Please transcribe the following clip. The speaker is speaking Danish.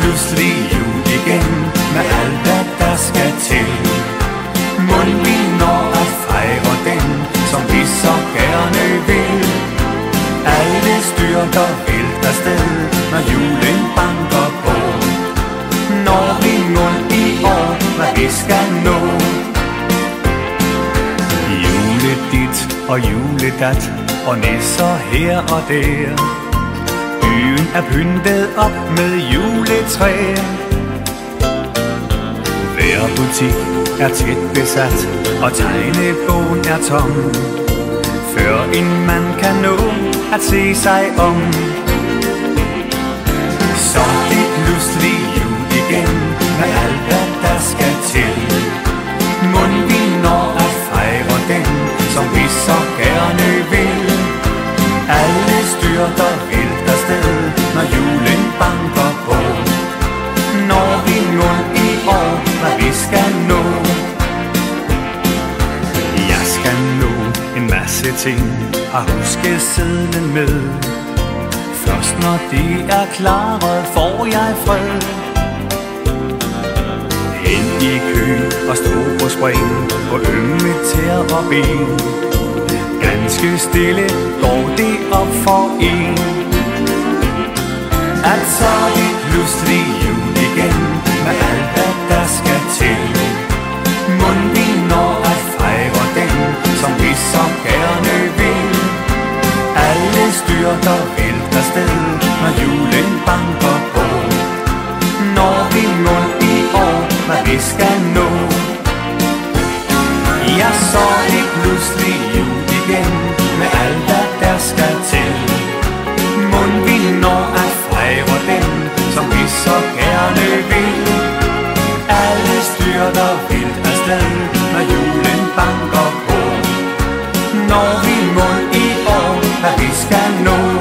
pludselig jul igen, med alt hvad der skal til. Mon vi når at fejre den, som vi så gerne vil. Alle styrker vælter sted, når julen banker på. Når vi mål i år, hvad vi skal nå. Juledit og juledat, og nisser her og der. Byen er pyntet op med juletræer. Hver butik er tæt besat, og tegnebogen er tom, før en mand kan nå at se sig om. Så det pludselig jul igen, med alt hvad der skal til. Mon vi når at fejre den, som vi så gerne vil. Alle styrter vælter sted, når julen banker på. Når vi mål i år, hvad vi skal nå. Jeg skal nå en masse ting, og huske sedlen med. Først når de er klare, får jeg fred. Hen i kø og stå på spring, på ømme tæer og ben. Ganske stille går det op for en, at så er det pludselig jul igen, med alt hvad der skal til. Mon vi når at fejre den, som vi så gerne vil. Alle styrter vælter sted, når julen banker på. Når vi mål i år, hvad vi skal nå. Ja, så er det pludselig jul igen, med alt hvad der skal til. Mon vi når at fejre den, som vi så gerne vil. Alle styrter vildt afsted, når julen banker på. Når vi mål i år, hvad vi skal nå.